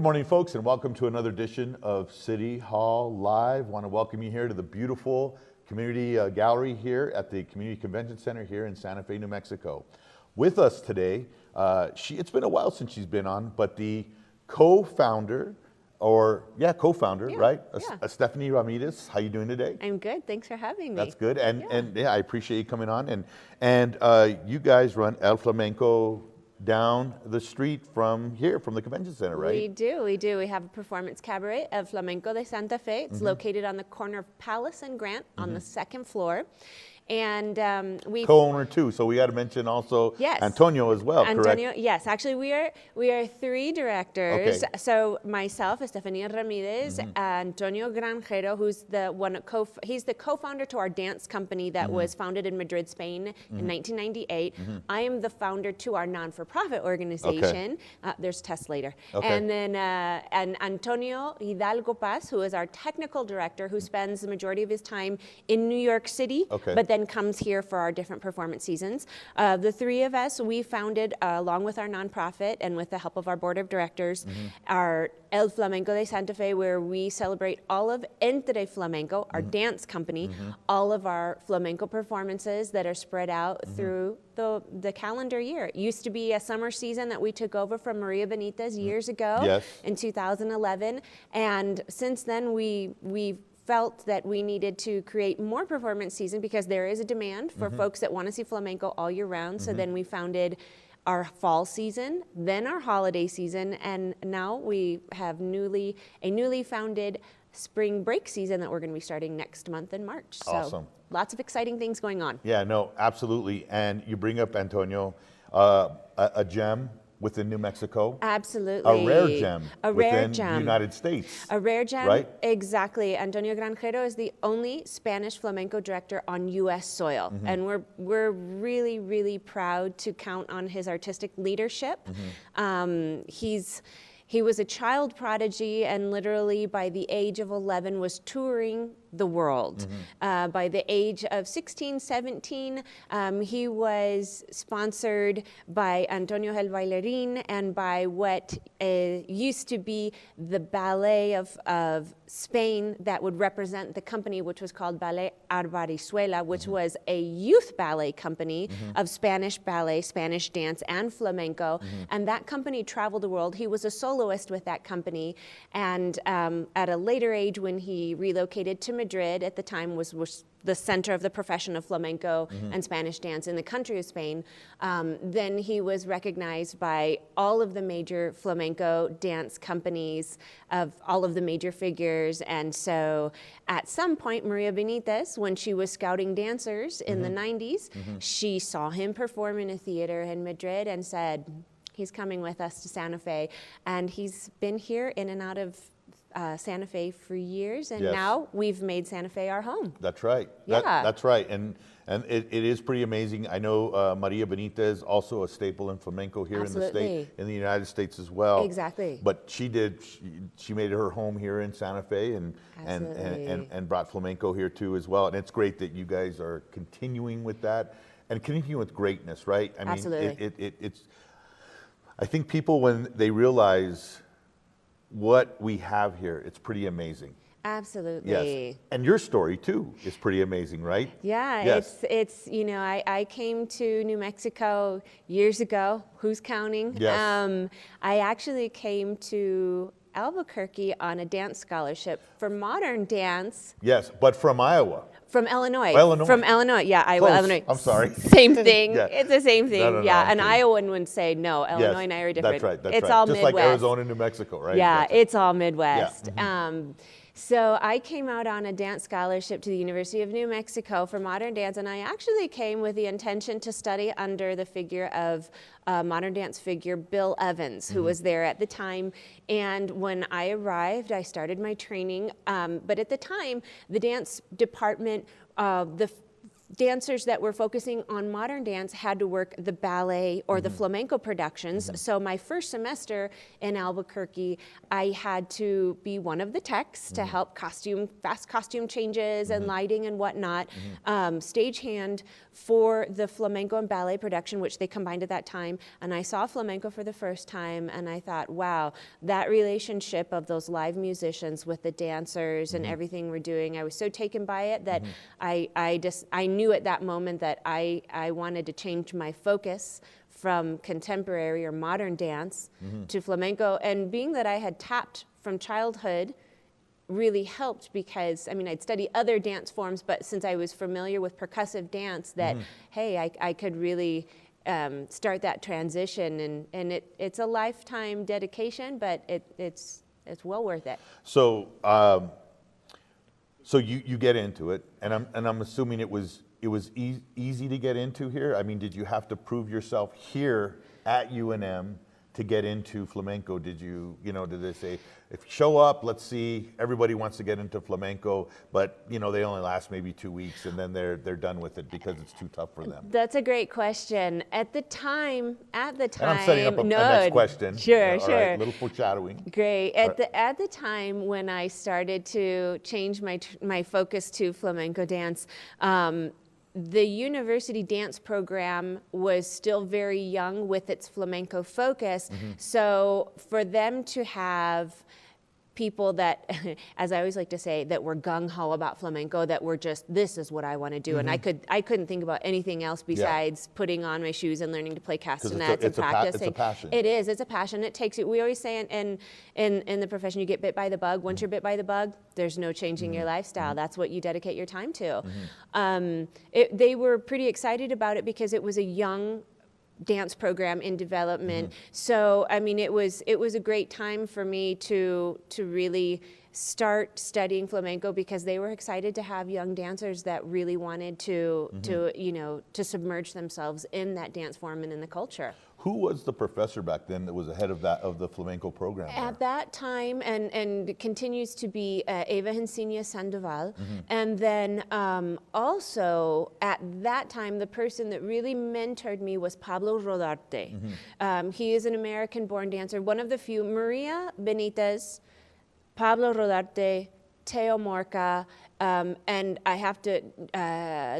morning, folks, and welcome to another edition of City Hall Live. I want to welcome you here to the beautiful community gallery here at the Community Convention Center here in Santa Fe, New Mexico. With us today, it's been a while since she's been on, but the co-founder, right? Estefania Ramirez. How you doing today? I'm good. Thanks for having me. That's good. And I appreciate you coming on. And you guys run El Flamenco down the street from here, from the convention center, right? We do. We have a performance cabaret of Flamenco de Santa Fe. It's located on the corner of Palace and Grant on the second floor. And we co-owner too, so we got to mention also Antonio as well. Antonio, correct? Yes, actually we are three directors. Okay. So myself, Estefania Ramirez, Antonio Granjero, who's he's the co-founder to our dance company that was founded in Madrid, Spain in 1998. I am the founder to our non-for-profit organization. Okay. There's tests later. Okay. And then and Antonio Hidalgo Paz, who is our technical director, who spends the majority of his time in New York City, but then comes here for our different performance seasons. The three of us, we founded, along with our nonprofit and with the help of our board of directors, our El Flamenco de Santa Fe, where we celebrate all of Entre Flamenco, our dance company, all of our flamenco performances that are spread out through the calendar year. It used to be a summer season that we took over from Maria Benitez years ago in 2011. And since then, we felt that we needed to create more performance season because there is a demand for folks that want to see flamenco all year round. So then we founded our fall season, then our holiday season, and now we have a newly founded spring break season that we're going to be starting next month in March. Awesome. So lots of exciting things going on. Yeah, no, absolutely. And you bring up, Antonio, a gem within New Mexico. Absolutely. A rare gem within gem. the United States. A rare gem, right? Exactly. Antonio Granjero is the only Spanish flamenco director on U.S. soil. And we're really, really proud to count on his artistic leadership. He was a child prodigy and literally by the age of 11 was touring the world. By the age of 16, 17, he was sponsored by Antonio el Bailarín and by what used to be the ballet of Spain that would represent the company, which was called Ballet Arbarizuela, which was a youth ballet company of Spanish ballet, Spanish dance, and flamenco. And that company traveled the world. He was a soloist with that company. And at a later age, when he relocated to Madrid, at the time was the center of the profession of flamenco and Spanish dance in the country of Spain, then he was recognized by all of the major flamenco dance companies of all of the major figures. And so at some point, Maria Benitez, when she was scouting dancers in the 90s, she saw him perform in a theater in Madrid and said, he's coming with us to Santa Fe. And he's been here in and out of Santa Fe for years, and now we've made Santa Fe our home. That's right. Yeah. That's right. And it is pretty amazing. I know Maria Benitez, also a staple in flamenco here in the state, in the United States as well. Exactly. But she made her home here in Santa Fe and brought flamenco here too as well. And it's great that you guys are continuing with that and continuing with greatness, right? I mean, absolutely. I think people, when they realize what we have here, it's pretty amazing. Absolutely. Yes. And your story too is pretty amazing, right? Yeah, yes. it's you know, I came to New Mexico years ago. Who's counting? Yes. I actually came to Albuquerque on a dance scholarship for modern dance. Yes, but from Iowa. From Illinois. Illinois. From Illinois, yeah, Iowa, Close. Illinois. I'm sorry. Same thing. It's the same thing. No, yeah, I'm an kidding. Iowan would say no. Illinois and I are different. That's right. That's it's right. all Just Midwest. like Arizona, New Mexico, right? Yeah, That's it's all Midwest. Yeah. So I came out on a dance scholarship to the University of New Mexico for modern dance, and I actually came with the intention to study under the figure of modern dance figure Bill Evans, who was there at the time. And when I arrived, I started my training. But at the time, the dance department, dancers that were focusing on modern dance had to work the ballet or the flamenco productions. So my first semester in Albuquerque, I had to be one of the techs to help fast costume changes and lighting and whatnot, stagehand for the flamenco and ballet production, which they combined at that time. And I saw flamenco for the first time, and I thought, wow, that relationship of those live musicians with the dancers and everything we're doing, I was so taken by it that I knew at that moment that I wanted to change my focus from contemporary or modern dance to flamenco. And being that I had tapped from childhood really helped, because, I mean, I'd study other dance forms, but since I was familiar with percussive dance, that, hey, I could really start that transition. And it's a lifetime dedication, but it's well worth it. So, so you get into it, and I'm assuming it was easy to get into here. I mean, did you have to prove yourself here at UNM to get into flamenco? Did did they say, if you show up, let's see, everybody wants to get into flamenco, but they only last maybe 2 weeks and then they're done with it because it's too tough for them? That's a great question. At the time. And I'm setting up a next question. Sure. Right, little foreshadowing. Great. At the time when I started to change my focus to flamenco dance, the university dance program was still very young with its flamenco focus. So for them to have people that, as I always like to say, that were gung-ho about flamenco, that were just, this is what I want to do. And I couldn't think about anything else besides putting on my shoes and learning to play castanets and practicing. It's a passion. It is. It's a passion. It takes you. We always say in the profession, you get bit by the bug. Once you're bit by the bug, there's no changing your lifestyle. That's what you dedicate your time to. They were pretty excited about it because it was a young dance program in development. So, I mean, it was a great time for me to really start studying flamenco, because they were excited to have young dancers that really wanted to submerge themselves in that dance form and in the culture. Who was the professor back then that was ahead of the flamenco program? At that time, and continues to be Eva Hensinia Sandoval. And then also at that time, the person that really mentored me was Pablo Rodarte. He is an American-born dancer, one of the few. Maria Benitez, Pablo Rodarte, Teo Morca, and I have to,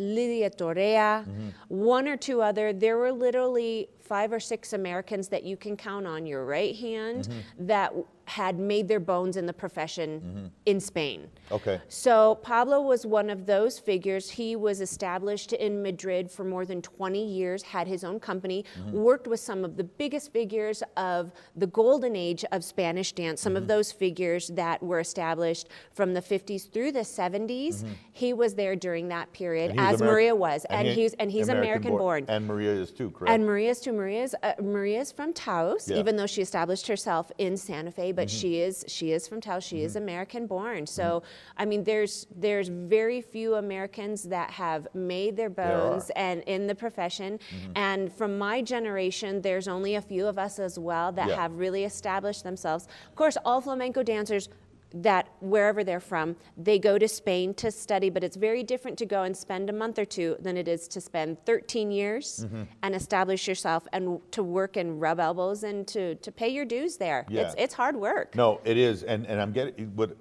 Lidia Torrea, one or two other. There were literally 5 or 6 Americans that you can count on your right hand that had made their bones in the profession in Spain. Okay. So Pablo was one of those figures. He was established in Madrid for more than 20 years, had his own company, worked with some of the biggest figures of the golden age of Spanish dance, some of those figures that were established from the 50s through the 70s. He was there during that period, as Maria was, and he's American born. And Maria is too, correct? And Maria is too. Maria's from Taos, even though she established herself in Santa Fe, but she is from Taos. She is American born. So I mean, there's very few Americans that have made their bones and in the profession. And from my generation, there's only a few of us as well that have really established themselves. Of course, all flamenco dancers, that wherever they're from, they go to Spain to study, but it's very different to go and spend a month or two than it is to spend 13 years and establish yourself and to work and rub elbows and to pay your dues there. It's hard work. No, it is, and I'm getting what.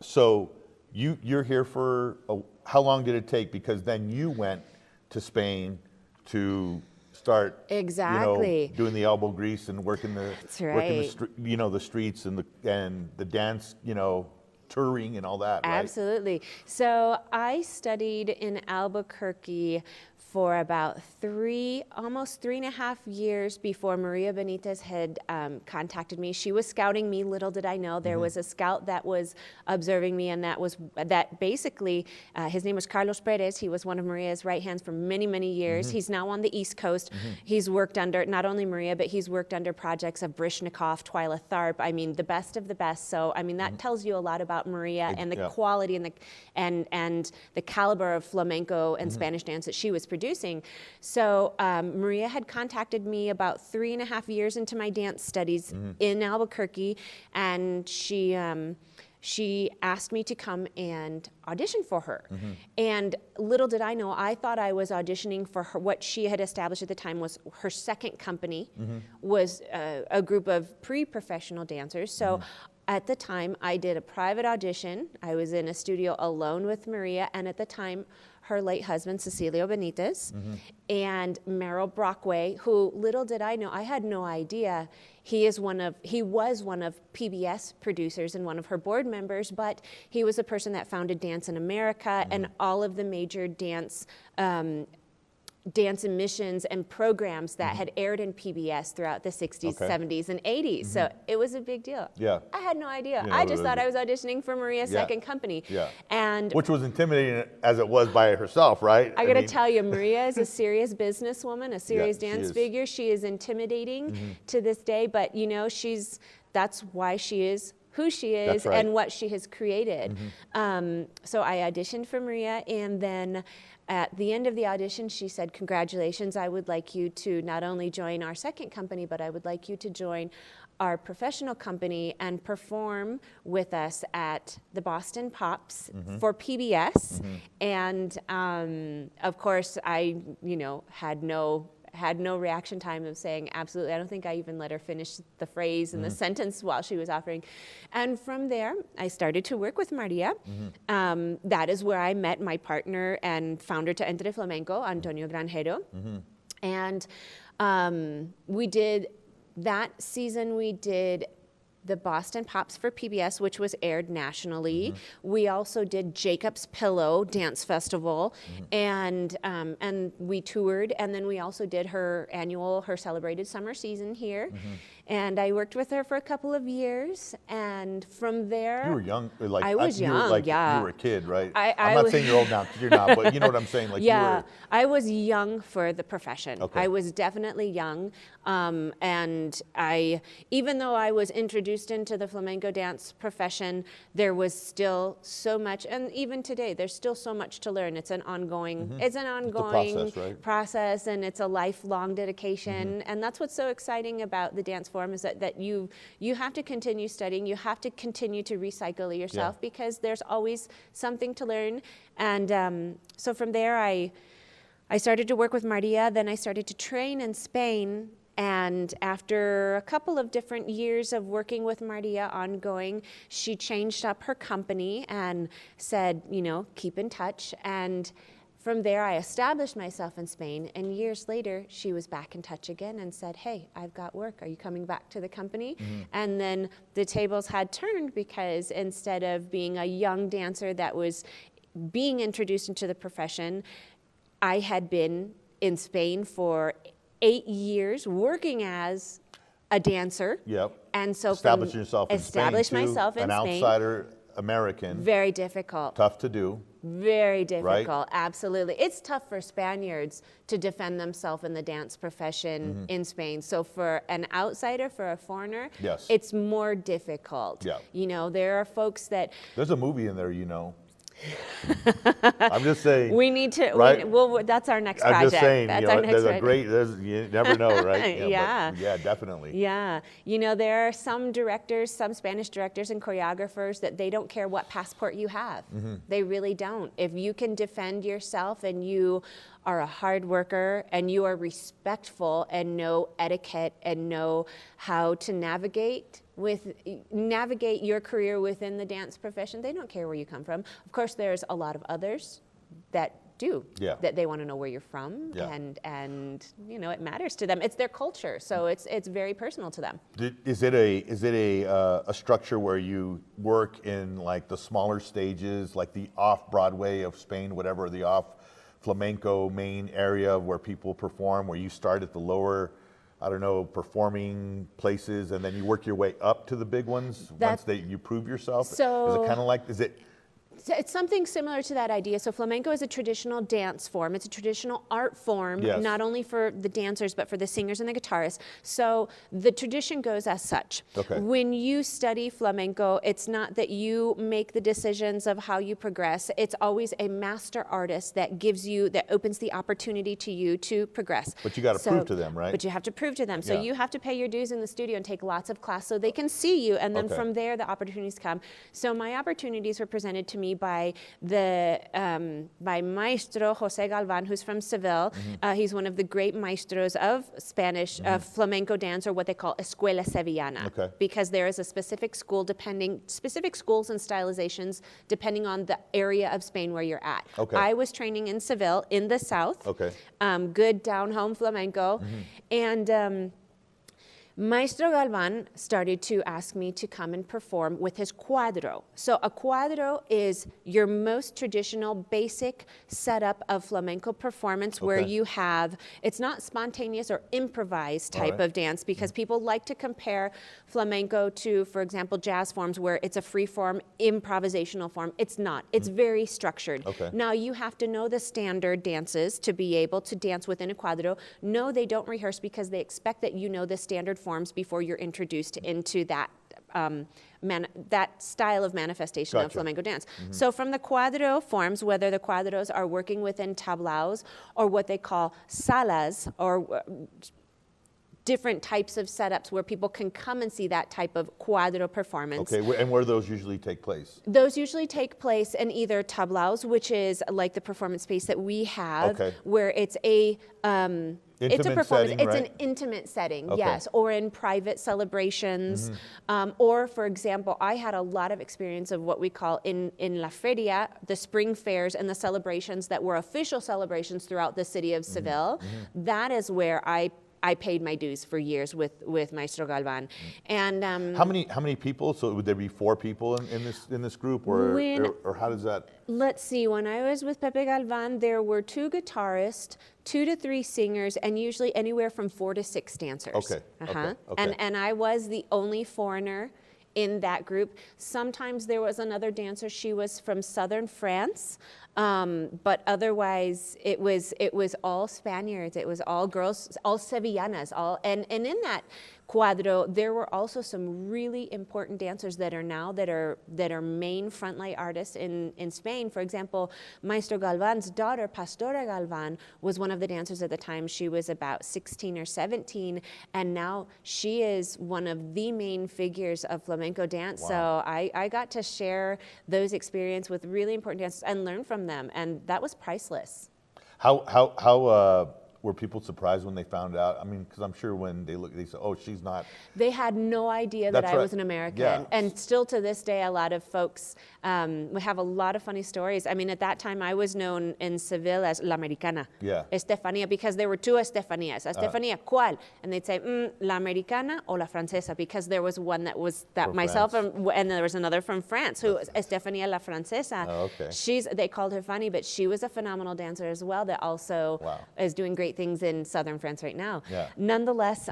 So you're here for how long did it take? Because then you went to Spain to start doing the elbow grease and working the the streets and the dance touring and all that, right? Absolutely. So I studied in Albuquerque for about almost 3.5 years before Maria Benitez had contacted me. She was scouting me. Little did I know there was a scout that was observing me, and that basically his name was Carlos Perez. He was one of Maria's right hands for many, many years. He's now on the East Coast. He's worked under not only Maria, but he's worked under projects of Brishnikov, Twyla Tharp. I mean, the best of the best. So I mean, that tells you a lot about Maria and the quality and the caliber of flamenco and Spanish dance that she was producing. So Maria had contacted me about 3.5 years into my dance studies in Albuquerque, and she she asked me to come and audition for her. And little did I know, I thought I was auditioning for her. What she had established at the time was her second company, was a group of pre-professional dancers. So at the time, I did a private audition. I was in a studio alone with Maria, and at the time, her late husband, Cecilio Benitez, and Merrill Brockway, who, little did I know, I had no idea, he was one of PBS producers and one of her board members, but he was a person that founded Dance in America and all of the major dance emissions and programs that had aired in PBS throughout the 60s, 70s, and 80s. So it was a big deal. Yeah. I had no idea. Yeah, I just thought I was auditioning for Maria's second company. Yeah. And which was intimidating as it was by herself, right? I got to tell you, Maria is a serious businesswoman, a serious she dance is. figure. She is intimidating to this day, but you know, that's why she is who she is and what she has created. So I auditioned for Maria, and then at the end of the audition, she said, "Congratulations, I would like you to not only join our second company, but I would like you to join our professional company and perform with us at the Boston Pops for PBS." And of course, I, had no reaction time of saying absolutely. I don't think I even let her finish the phrase and the sentence while she was offering. And from there, I started to work with Maria. That is where I met my partner and founder to Entre Flamenco, Antonio Granjero. And we did, that season we did the Boston Pops for PBS, which was aired nationally. We also did Jacob's Pillow Dance Festival, and we toured, and then we also did her celebrated summer season here. And I worked with her for a couple of years, and from there... You were young. Like, I was young, You were a kid, right? I'm not saying you're old now, because you're not, but you know what I'm saying? Like, I was young for the profession. Okay. I was definitely young, and even though I was introduced into the flamenco dance profession, there was still so much, and even today, there's still so much to learn. It's an ongoing, process, and it's a lifelong dedication, and that's what's so exciting about the dance form, is that you have to continue studying, you have to continue to recycle yourself, because there's always something to learn. And so from there, I started to work with Maria, then I started to train in Spain. And after a couple of different years of working with Maria ongoing, she changed up her company and said, keep in touch. And from there, I established myself in Spain, and years later, she was back in touch again and said, "Hey, I've got work. Are you coming back to the company?" And then the tables had turned, because instead of being a young dancer that was being introduced into the profession, I had been in Spain for 8 years working as a dancer. Yep. And so establishing yourself in Spain, myself in an Spain. outsider American. Very difficult. Tough to do. Very difficult, right? Absolutely. It's tough for Spaniards to defend themselves in the dance profession in Spain. So for an outsider, for a foreigner, it's more difficult. Yeah. There are folks that... There's a movie in there, I'm just saying. We need to, right? That's our next project. I'm just saying, that's our next project. You never know, right? Yeah. But yeah, definitely. Yeah. There are some directors, some Spanish directors and choreographers that they don't care what passport you have. They really don't. If you can defend yourself and you are a hard worker and you are respectful and know etiquette and know how to navigate your career within the dance profession, they don't care where you come from. Of course, there's a lot of others that do, that they want to know where you're from, and it matters to them. It's their culture, so it's very personal to them. Is it a structure where you work in like the smaller stages, like the off Broadway of Spain, whatever, the off flamenco main area where people perform, where you start at the lower, performing places, and then you work your way up to the big ones once you prove yourself? So, is it kind of like, So it's something similar to that idea. So flamenco is a traditional dance form. It's a traditional art form, Yes. not only for the dancers, but for the singers and the guitarists. So the tradition goes as such. Okay. When you study flamenco, it's not that you make the decisions of how you progress. It's always a master artist that opens the opportunity to you to progress. But you got to prove to them, right? But you have to prove to them. So Yeah. you have to pay your dues in the studio and take lots of class so they can see you. And then Okay. from there, the opportunities come. So my opportunities were presented to me by by Maestro Jose Galvan, who's from Seville. He's one of the great maestros of Spanish flamenco dance, or what they call Escuela Sevillana. Okay. Because there is a specific schools and stylizations depending on the area of Spain where you're at. Okay. I was training in Seville in the south. Okay. Good down-home flamenco. And Maestro Galvan started to ask me to come and perform with his cuadro. So a cuadro is your most traditional, basic setup of flamenco performance where Okay. you have, it's not spontaneous or improvised type right. of dance, because people like to compare flamenco to, for example, jazz forms where it's a free form, improvisational form. It's not. It's very structured. Okay. Now you have to know the standard dances to be able to dance within a cuadro. No, they don't rehearse because they expect that you know the standard forms before you're introduced into that that style of manifestation of Gotcha. flamenco dance. So from the cuadro forms, whether the cuadros are working within tablaos or what they call salas, or different types of setups where people can come and see that type of cuadro performance. Okay, and where those usually take place? Those usually take place in either tablaos, which is like the performance space that we have, Okay. where it's a it's a Intimate performance. setting, It's right? an intimate setting, Okay. yes, or in private celebrations, or for example, I had a lot of experience of what we call in La Feria, the spring fairs and the celebrations that were official celebrations throughout the city of Seville. That is where I paid my dues for years with Maestro Galvan. And How many people? So would there be 4 people in this group, or how does that? let's see, when I was with Pepe Galvan, there were 2 guitarists, 2 to 3 singers, and usually anywhere from 4 to 6 dancers. Okay, okay, okay. And I was the only foreigner in that group. Sometimes there was another dancer. She was from southern France, but otherwise it was all Spaniards. It was all girls, all Sevillanas, and in that cuadro, there were also some really important dancers that are main frontline artists in Spain. For example, Maestro Galvan's daughter, Pastora Galvan, was one of the dancers at the time. She was about 16 or 17, and now she is one of the main figures of flamenco dance. Wow. So I got to share those experiences with really important dancers and learn from them, and that was priceless. How were people surprised when they found out? I mean, because I'm sure when they look, they say, "Oh, she's not." They had no idea that That's I right. was an American. Yeah. And still to this day, a lot of folks, we have a lot of funny stories. I mean, at that time, I was known in Seville as La Americana. Yeah. Estefania, because there were 2 Estefanias. Estefania, ¿cuál? And they'd say, La Americana o La Francesa, because there was one that was For myself, France. and there was another from France, who was Estefania La Francesa. Oh, okay. They called her funny, but she was a phenomenal dancer as well that also Wow. is doing great things in southern France right now. Yeah. Nonetheless,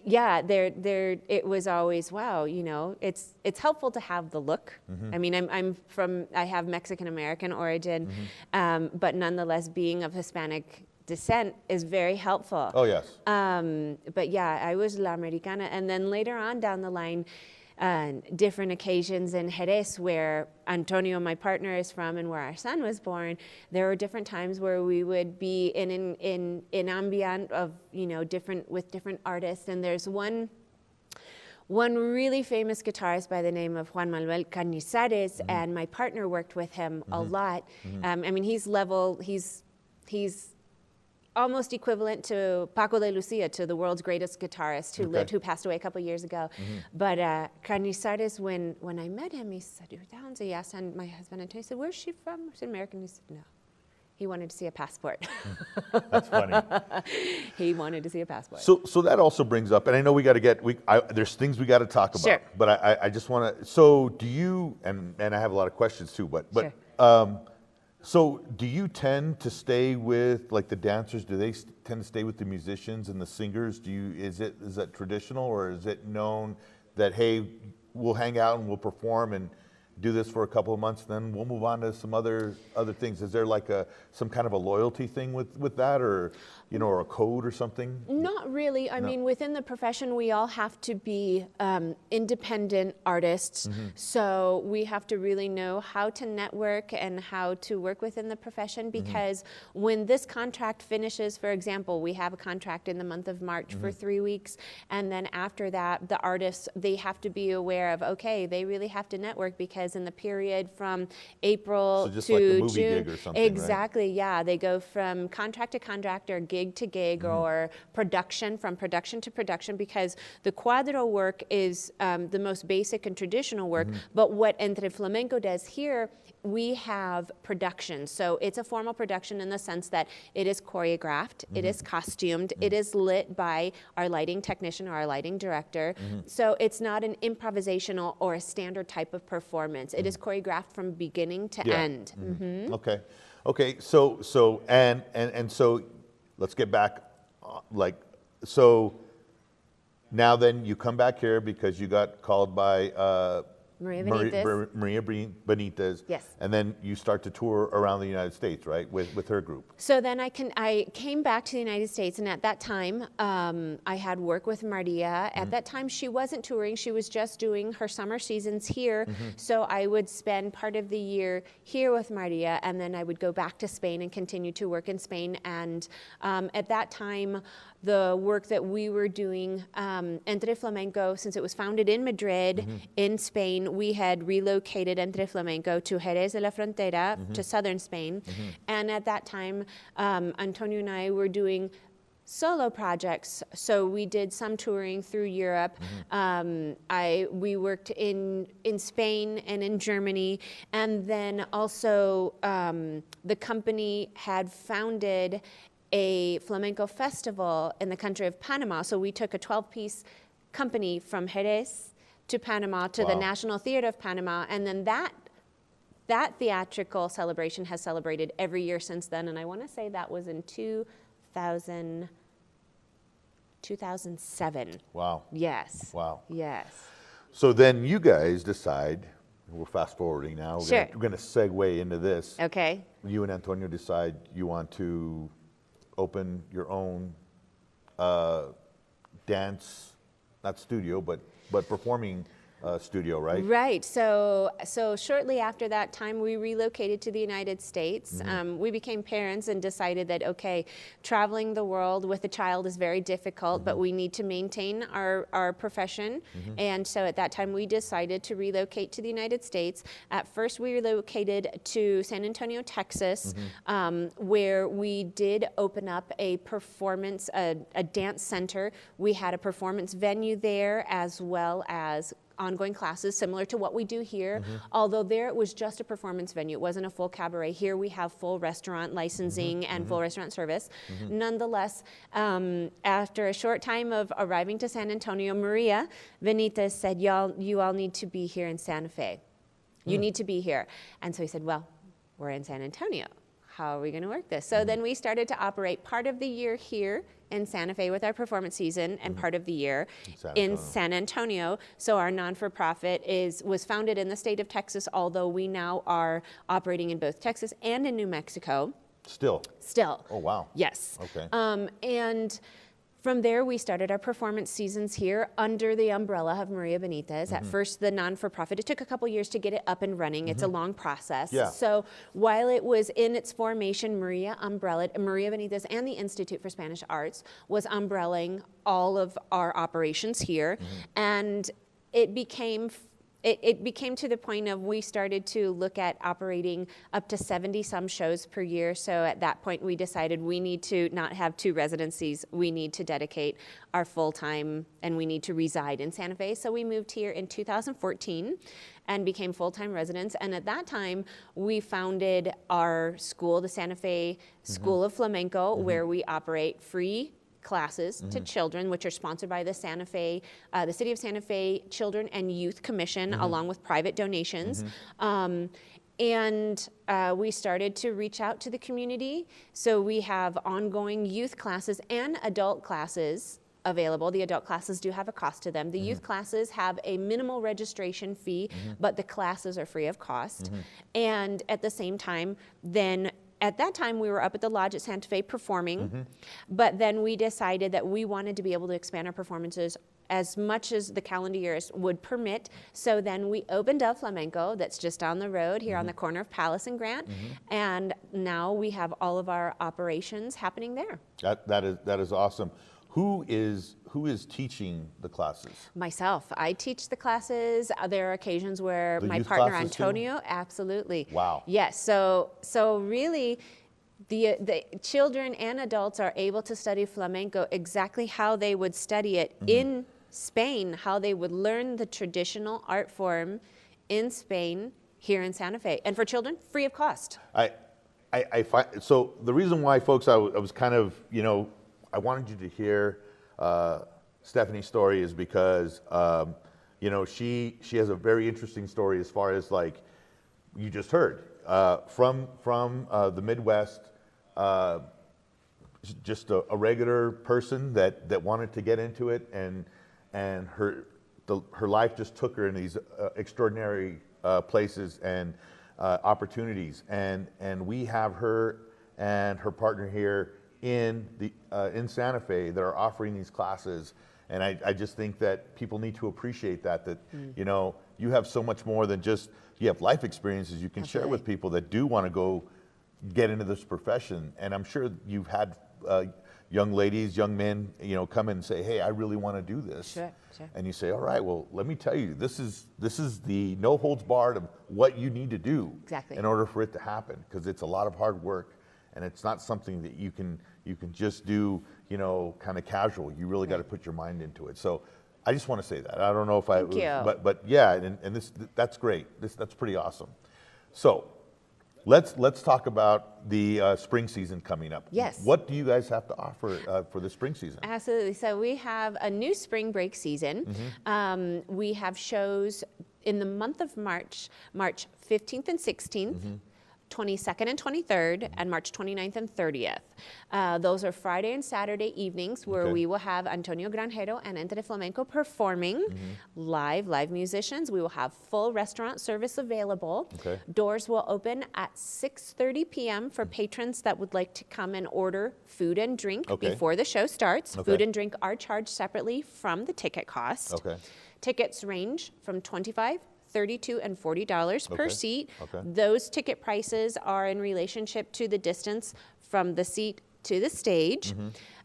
it was always, wow, you know, it's helpful to have the look. I mean, I have Mexican American origin, but nonetheless, being of Hispanic descent is very helpful. Oh yes. But yeah, I was La Americana, and then later on down the line, different occasions in Jerez, where Antonio, my partner, is from, and where our son was born. There were different times where we would be in ambient of, you know, with different artists. And there's one really famous guitarist by the name of Juan Manuel Cañizares, and my partner worked with him a lot. I mean, he's almost equivalent to Paco de Lucia, to the world's greatest guitarist who passed away a couple years ago. But Cañizares, when I met him, he said, "You're down." So he asked my husband Antonio, he said, "Where's she from?" I said, "American." He said, "No." He wanted to see a passport. That's funny. He wanted to see a passport. So that also brings up, and I know we got to there's things we got to talk about. Sure. But I just want to. So do you? And I have a lot of questions too. But Sure. So do you tend to stay with, like, the dancers? Do they tend to stay with the musicians and the singers? Is that traditional, or is it known that, hey, we'll hang out and we'll perform, and do this for a couple of months, then we'll move on to some other things. Is there like some kind of a loyalty thing with that, or or a code or something? Not really. I mean, within the profession, we all have to be independent artists. So we have to really know how to network and how to work within the profession, because when this contract finishes, for example, we have a contract in the month of March for 3 weeks, and then after that, the artists, they have to be aware of, okay, they really have to network, because in the period from April So just to like a movie June, gig or something, right? exactly, yeah, they go from contract to contract or gig to gig or production, from production to production, because the cuadro work is the most basic and traditional work. But what Entre Flamenco does here, we have production. So it's a formal production in the sense that it is choreographed, it is costumed, it is lit by our lighting technician or our lighting director. So it's not an improvisational or a standard type of performance. It is choreographed from beginning to end. Okay. Okay. So let's get back. So now then you come back here because you got called by Maria Benitez. Maria Benitez. Yes. And then you start to tour around the United States, right, with her group. So then I came back to the United States, and at that time, I had work with Maria. At that time, she wasn't touring; she was just doing her summer seasons here. So I would spend part of the year here with Maria, and then I would go back to Spain and continue to work in Spain. And at that time, the work that we were doing, Entre Flamenco, since it was founded in Madrid, in Spain, we had relocated Entre Flamenco to Jerez de la Frontera, to southern Spain. And at that time, Antonio and I were doing solo projects. So we did some touring through Europe. We worked in Spain and in Germany. And then also the company had founded a flamenco festival in the country of Panama. So we took a 12-piece company from Jerez to Panama to the National Theater of Panama, and then that theatrical celebration has celebrated every year since then. And I want to say that was in 2007. Wow. Yes. Wow. Yes. So then you guys decide. We're fast forwarding now. Sure. We're going to segue into this. Okay. You and Antonio decide you want to open your own dance, not studio, but performing studio, right? Right. So shortly after that time, we relocated to the United States. We became parents and decided that, okay, traveling the world with a child is very difficult, but we need to maintain our profession. And so at that time, we decided to relocate to the United States. At first, we relocated to San Antonio, Texas, where we did open up a performance, a dance center. We had a performance venue there, as well as ongoing classes similar to what we do here, although there it was just a performance venue. It wasn't a full cabaret. Here we have full restaurant licensing and full restaurant service. Nonetheless, after a short time of arriving to San Antonio, Maria Benitez said, you all need to be here in Santa Fe. You need to be here. And so he said, well, we're in San Antonio. How are we going to work this? So then we started to operate part of the year here in Santa Fe with our performance season, and part of the year in San Antonio. So our non-for-profit was founded in the state of Texas, although we now are operating in both Texas and in New Mexico. Still. Oh, wow. Yes. Okay. And from there, we started our performance seasons here under the umbrella of Maria Benitez. At first, the non-for-profit, it took a couple years to get it up and running. It's a long process. Yeah. So while it was in its formation, Maria Benitez and the Institute for Spanish Arts was umbrelling all of our operations here. And it became to the point of we started to look at operating up to 70-some shows per year. So at that point, we decided we need to not have 2 residencies. We need to dedicate our full-time, and we need to reside in Santa Fe. So we moved here in 2014 and became full-time residents. And at that time, we founded our school, the Santa Fe School of Flamenco, where we operate free classes to children, which are sponsored by the Santa Fe, the City of Santa Fe Children and Youth Commission, along with private donations. And we started to reach out to the community. So we have ongoing youth classes and adult classes available. The adult classes do have a cost to them. The youth classes have a minimal registration fee, but the classes are free of cost. And at the same time, then at that time, we were up at the lodge at Santa Fe performing, but then we decided that we wanted to be able to expand our performances as much as the calendar years would permit. So then we opened up Flamenco, that's just down the road here on the corner of Palace and Grant, and now we have all of our operations happening there. That is awesome. Who is teaching the classes? Myself. I teach the classes. There are occasions where The my youth partner classes too? Antonio, absolutely. Wow. Yes. So really, the children and adults are able to study flamenco exactly how they would study it in Spain, how they would learn the traditional art form in Spain here in Santa Fe, and for children, free of cost. I find, so the reason why, folks, I was kind of, I wanted you to hear Stephanie's story is because, she has a very interesting story as far as, like you just heard, from the Midwest, just a regular person that wanted to get into it, and her life just took her in these extraordinary places and opportunities, and we have her and her partner here in Santa Fe that are offering these classes, and I just think that people need to appreciate that you have so much more than just, you have life experiences you can share with people that do want to go get into this profession. And I'm sure you've had young ladies, young men, come in and say, hey, I really want to do this. Sure. And you say, all right, well, let me tell you, this is the no holds barred of what you need to do in order for it to happen, because it's a lot of hard work, and it's not something that you can just do, kind of casual. You really got to put your mind into it. So I just want to say that. I don't know if Thank you. but yeah, and that's great. That's pretty awesome. So let's talk about the spring season coming up. Yes. What do you guys have to offer for the spring season? Absolutely. So we have a new spring break season. We have shows in the month of March 15th and 16th. 22nd and 23rd, and March 29th and 30th. Those are Friday and Saturday evenings where we will have Antonio Granjero and Entre Flamenco performing live musicians. We will have full restaurant service available. Doors will open at 6:30 p.m. for patrons that would like to come and order food and drink before the show starts. Food and drink are charged separately from the ticket cost. Tickets range from $25, $32, and $40 per seat. Those ticket prices are in relationship to the distance from the seat to the stage.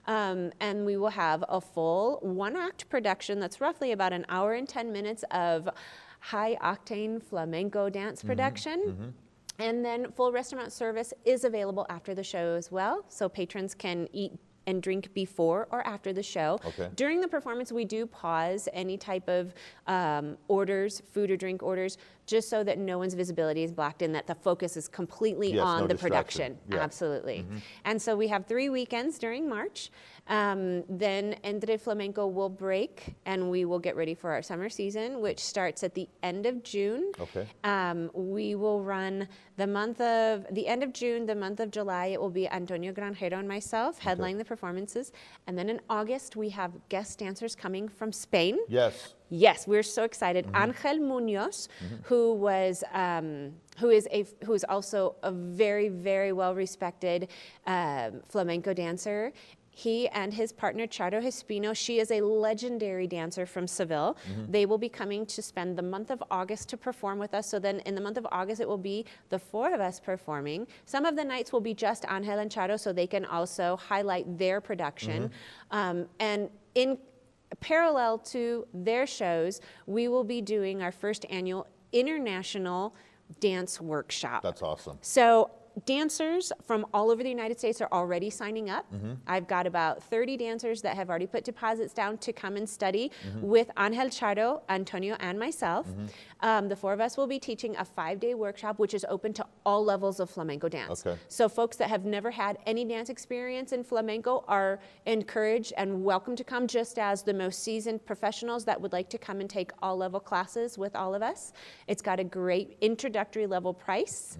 And we will have a full one-act production that's roughly about an hour and 10 minutes of high-octane flamenco dance production. And then full restaurant service is available after the show as well, so patrons can eat and drink before or after the show. During the performance, we do pause any type of orders, food or drink orders, just so that no one's visibility is blocked and that the focus is completely on the production. Absolutely. And so we have 3 weekends during March. Then Entre Flamenco will break, and we will get ready for our summer season, which starts at the end of June. We will run the end of June, the month of July. It will be Antonio Granjero and myself headline the performances, and then in August we have guest dancers coming from Spain. Yes, we're so excited. Angel Munoz, who is also a very, very well respected flamenco dancer. He and his partner, Charo Espino, she is a legendary dancer from Seville. They will be coming to spend the month of August to perform with us. So then in the month of August, it will be the 4 of us performing. Some of the nights will be just Angel and Charo, so they can also highlight their production. And in parallel to their shows, we will be doing our first annual international dance workshop. That's awesome. So dancers from all over the United States are already signing up. I've got about 30 dancers that have already put deposits down to come and study with Angel, Charo, Antonio, and myself. The 4 of us will be teaching a 5-day workshop, which is open to all levels of flamenco dance. So folks that have never had any dance experience in flamenco are encouraged and welcome to come, just as the most seasoned professionals that would like to come and take all level classes with all of us. It's got a great introductory level price.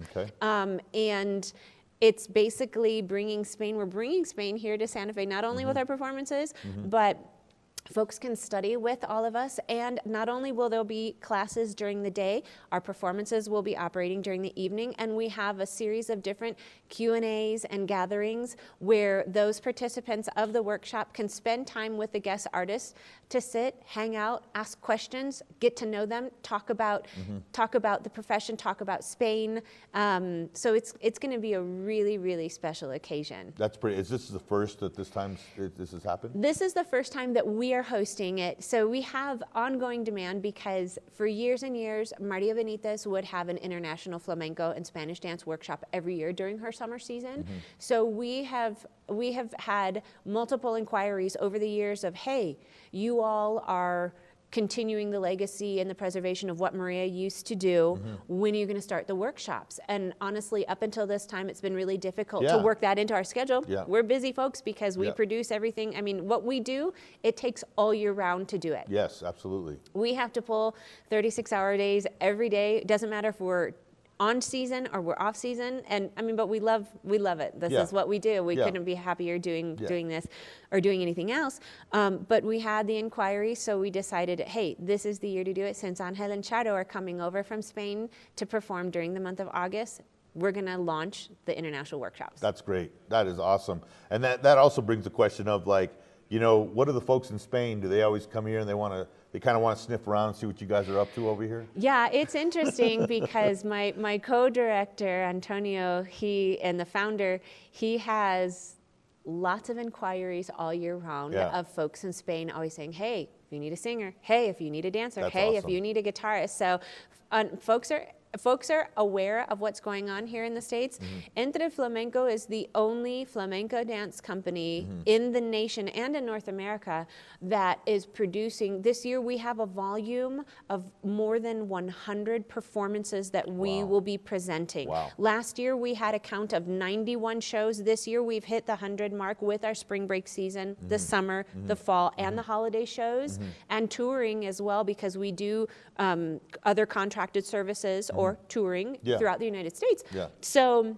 And it's basically we're bringing Spain here to Santa Fe, not only with our performances, but Folks can study with all of us, and not only will there be classes during the day, our performances will be operating during the evening, and we have a series of different Q&As and gatherings where those participants of the workshop can spend time with the guest artists to sit, hang out, ask questions, get to know them, talk about the profession, talk about Spain. So it's going to be a really, really special occasion. That's pretty. Is this the first that this has happened? This is the first time that we are hosting it. So we have ongoing demand because for years and years, Maria Benitez would have an international flamenco and Spanish dance workshop every year during her summer season. So we have had multiple inquiries over the years of, hey, you all are continuing the legacy and the preservation of what Maria used to do. When are you going to start the workshops? And honestly, up until this time, it's been really difficult to work that into our schedule. We're busy folks because we produce everything. I mean, what we do, it takes all year round to do it. Yes, absolutely. We have to pull 36-hour days every day. It doesn't matter if we're on season or we're off season, and I mean, but we love it. This is what we do. We couldn't be happier doing this or doing anything else. But we had the inquiry, so we decided, hey, this is the year to do it. Since Angel and Charo are coming over from Spain to perform during the month of August, we're going to launch the international workshops. That's great. That is awesome. And that also brings the question of, like, you know, what are the folks in Spain? Do they always come here and they kind of want to sniff around and see what you guys are up to over here? Yeah, it's interesting because my co-director, Antonio, and the founder, he has lots of inquiries all year round of folks in Spain always saying, hey, if you need a singer, hey, if you need a dancer, That's hey, awesome. if you need a guitarist. So folks are aware of what's going on here in the States. Entre Flamenco is the only flamenco dance company in the nation and in North America that is producing. This year we have a volume of more than 100 performances that we will be presenting. Last year we had a count of 91 shows. This year we've hit the 100 mark with our spring break season, the summer, the fall, and the holiday shows, and touring as well, because we do other contracted services or touring throughout the United States. So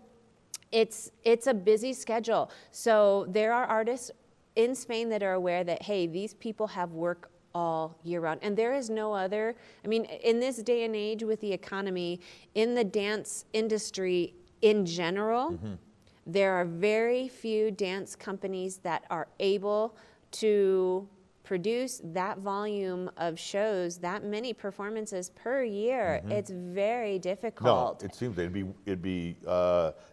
it's a busy schedule. So there are artists in Spain that are aware that, hey, these people have work all year round. And there is no other, I mean, in this day and age with the economy, in the dance industry in general, there are very few dance companies that are able to produce that volume of shows, that many performances per year. It's very difficult. No, it seems it'd be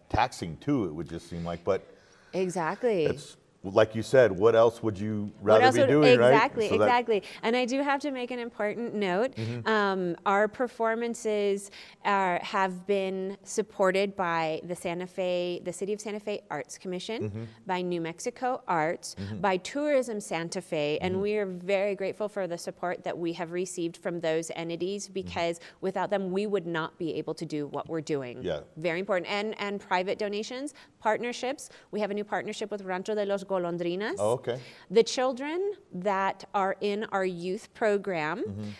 taxing too. It would just seem like, but exactly. It's like you said. What else would you rather be doing? Exactly, right? exactly. And I do have to make an important note. Our performances have been supported by the City of Santa Fe Arts Commission, by New Mexico Arts, by Tourism Santa Fe, and we are very grateful for the support that we have received from those entities, because without them, we would not be able to do what we're doing. Very important. And private donations, partnerships. We have a new partnership with Rancho de los Golondrinas. Oh, okay. The children that are in our youth program,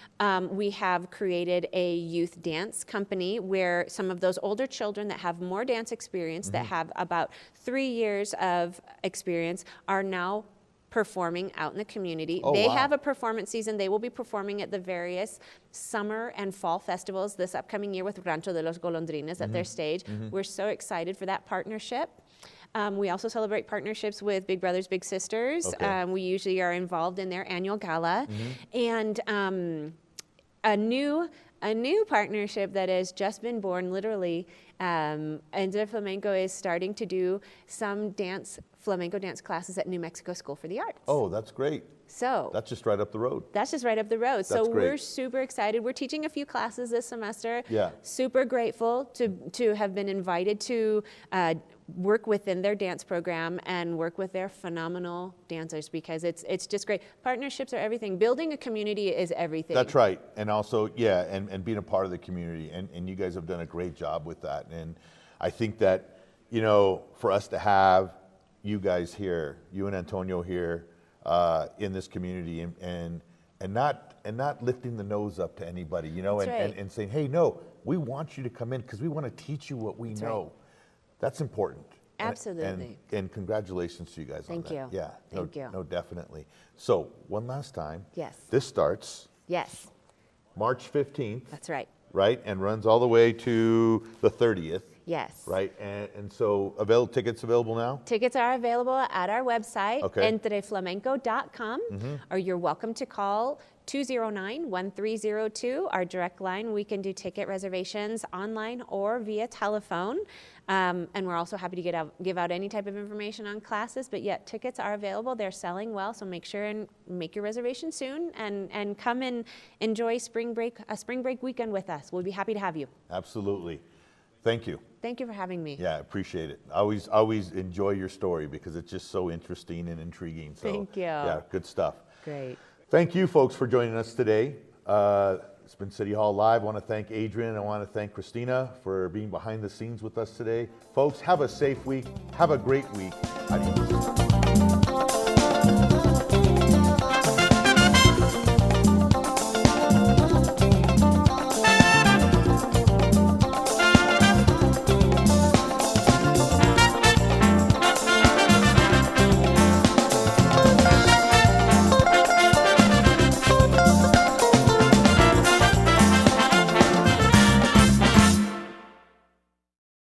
we have created a youth dance company where some of those older children that have more dance experience, that have about 3 years of experience, are now performing out in the community. They have a performance season. They will be performing at the various summer and fall festivals this upcoming year with Rancho de los Golondrinas at their stage. We're so excited for that partnership. We also celebrate partnerships with Big Brothers Big Sisters. We usually are involved in their annual gala. And a new partnership that has just been born, literally, Entre Flamenco is starting to do some flamenco dance classes at New Mexico School for the Arts. Oh, that's great. So that's just right up the road. That's just right up the road. That's so great. We're super excited. We're teaching a few classes this semester. Yeah. Super grateful to have been invited to work within their dance program and work with their phenomenal dancers, because it's just great. Partnerships are everything. Building a community is everything. That's right. And also, and being a part of the community. And you guys have done a great job with that. And I think that, you know, for us to have you guys here, you and Antonio here, in this community, and not lifting the nose up to anybody, you know, and saying, hey, no, we want you to come in because we want to teach you what we know. That's important. Absolutely. And congratulations to you guys Thank on that. you. Yeah. Thank you. No, definitely. So one last time. Yes. This starts Yes, March 15th, that's right. right? And runs all the way to the 30th, Yes. right? And so tickets available now? Tickets are available at our website, Okay. entreflamenco.com, or you're welcome to call 209-1302, our direct line. We can do ticket reservations online or via telephone. And we're also happy to give out any type of information on classes, but yet tickets are available. They're selling well, so make sure and make your reservation soon and come and enjoy a spring break weekend with us. We'll be happy to have you. Absolutely. Thank you. Thank you for having me. Yeah, I appreciate it. I always enjoy your story because it's just so interesting and intriguing. So, Thank you. Yeah, good stuff. Great. Thank you, folks, for joining us today. It's been City Hall Live. I want to thank Adrian. I want to thank Christina for being behind the scenes with us today. Folks, have a safe week. Have a great week. Adios.